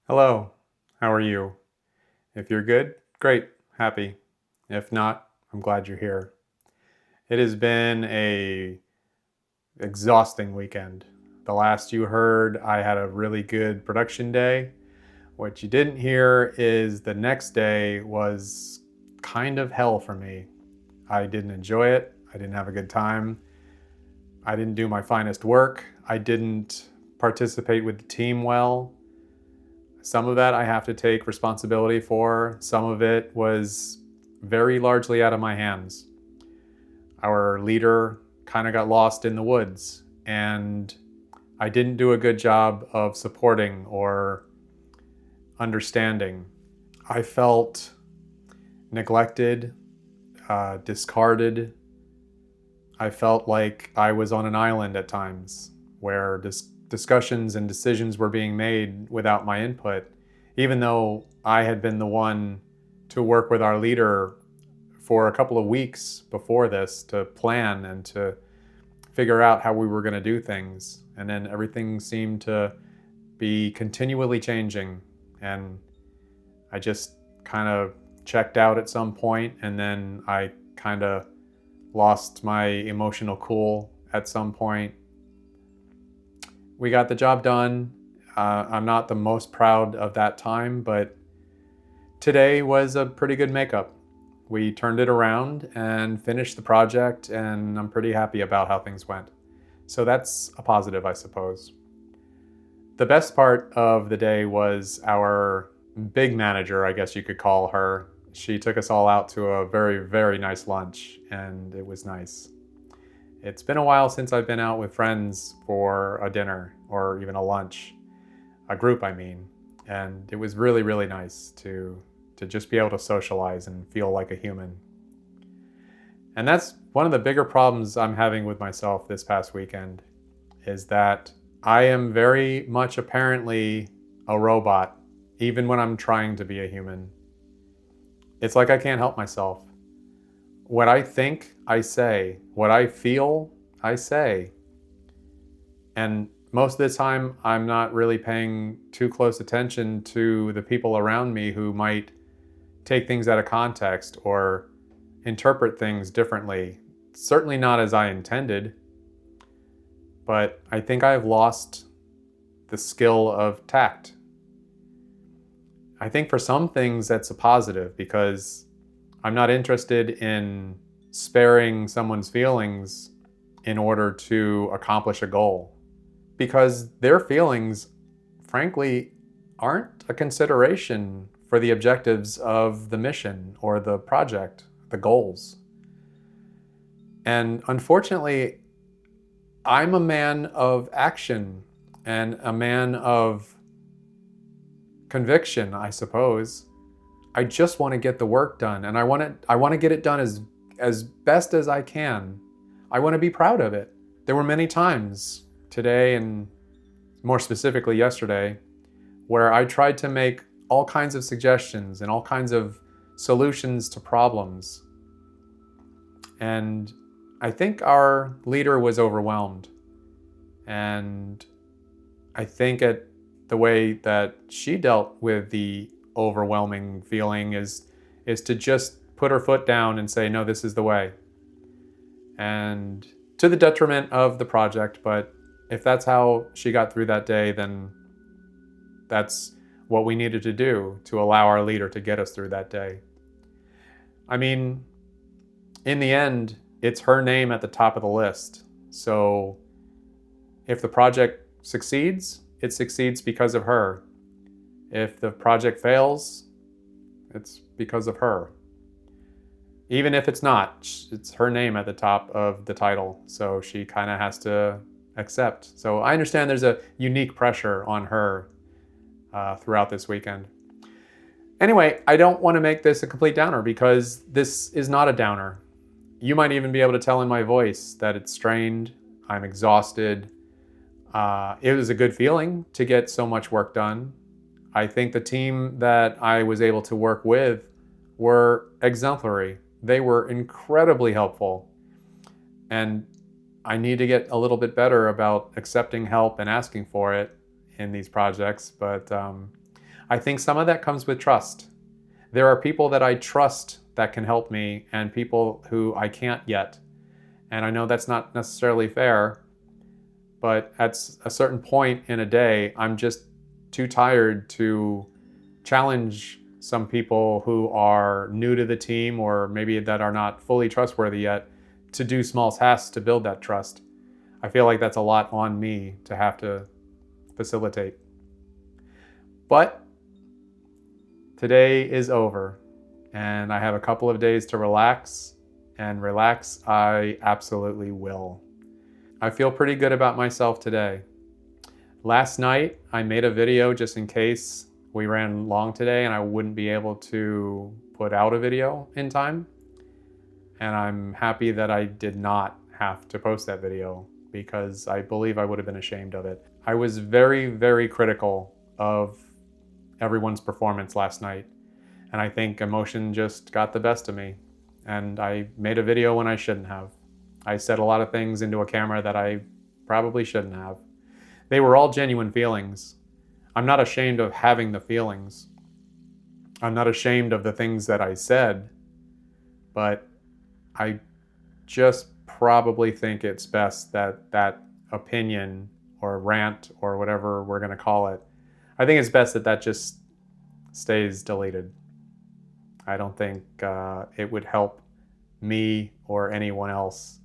Hello, how are you? If you're good, great, happy. If not, I'm glad you're here. It has been a exhausting weekend. The last you heard, I had a really good production day. What you didn't hear is the next day was kind of hell for me. I didn't enjoy it. I didn't have a good time. I didn't do my finest work. I didn't participate with the team well. Some of that I have to take responsibility for. Some of it was very largely out of my hands. Our leader kind of got lost in the woods, and I didn't do a good job of supporting or understanding. I felt neglected, discarded. I felt like I was on an island at times where discussions and decisions were being made without my input, even though I had been the one to work with our leader for a couple of weeks before this to plan and to figure out how we were going to do things. And then everything seemed to be continually changing. And I just kind of checked out at some point, and then I kind of lost my emotional cool at some point. We got the job done. I'm not the most proud of that time, but today was a pretty good makeup. We turned it around and finished the project, and I'm pretty happy about how things went. So that's a positive, I suppose. The best part of the day was our big manager, I guess you could call her. She took us all out to a very, very nice lunch, and it was nice. It's been a while since I've been out with friends for a dinner or even a lunch, a group, I mean. And it was really, really nice to just be able to socialize and feel like a human. And that's one of the bigger problems I'm having with myself this past weekend, is that I am very much apparently a robot, even when I'm trying to be a human. It's like I can't help myself. What I think, I say. What I feel, I say. And most of the time, I'm not really paying too close attention to the people around me who might take things out of context or interpret things differently. Certainly not as I intended, but I think I've lost the skill of tact. I think for some things that's a positive, because I'm not interested in sparing someone's feelings in order to accomplish a goal, because their feelings, frankly, aren't a consideration for the objectives of the mission or the project, the goals. And unfortunately, I'm a man of action and a man of conviction, I suppose. I just want to get the work done, and I want to get it done as best as I can. I want to be proud of it. There were many times today, and more specifically yesterday, where I tried to make all kinds of suggestions and all kinds of solutions to problems. And I think our leader was overwhelmed. And I think the way that she dealt with the overwhelming feeling is to just put her foot down and say, no, this is the way. And to the detriment of the project, but if that's how she got through that day, then that's what we needed to do to allow our leader to get us through that day. I mean, in the end, it's her name at the top of the list. So if the project succeeds, it succeeds because of her. If the project fails, it's because of her. Even if it's not, it's her name at the top of the title, so she kind of has to accept. So I understand there's a unique pressure on her throughout this weekend. Anyway, I don't want to make this a complete downer, because this is not a downer. You might even be able to tell in my voice that it's strained, I'm exhausted. It was a good feeling to get so much work done. I think the team that I was able to work with were exemplary. They were incredibly helpful. And I need to get a little bit better about accepting help and asking for it in these projects. But I think some of that comes with trust. There are people that I trust that can help me and people who I can't yet. And I know that's not necessarily fair, but at a certain point in a day, I'm just too tired to challenge some people who are new to the team or maybe that are not fully trustworthy yet to do small tasks to build that trust. I feel like that's a lot on me to have to facilitate. But today is over and I have a couple of days to relax, and relax I absolutely will. I feel pretty good about myself today. Last night I made a video just in case we ran long today and I wouldn't be able to put out a video in time. And I'm happy that I did not have to post that video because I believe I would have been ashamed of it. I was very, very critical of everyone's performance last night. And I think emotion just got the best of me. And I made a video when I shouldn't have. I said a lot of things into a camera that I probably shouldn't have. They were all genuine feelings. I'm not ashamed of having the feelings. I'm not ashamed of the things that I said, but I just probably think it's best that that opinion or rant or whatever we're going to call it, I think it's best that that just stays deleted. I don't think it would help me or anyone else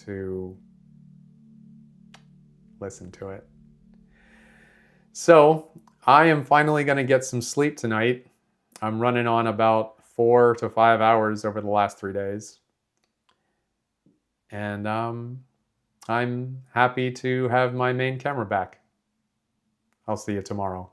to listen to it. So I am finally going to get some sleep tonight. I'm running on about 4 to 5 hours over the last 3 days. And I'm happy to have my main camera back. I'll see you tomorrow.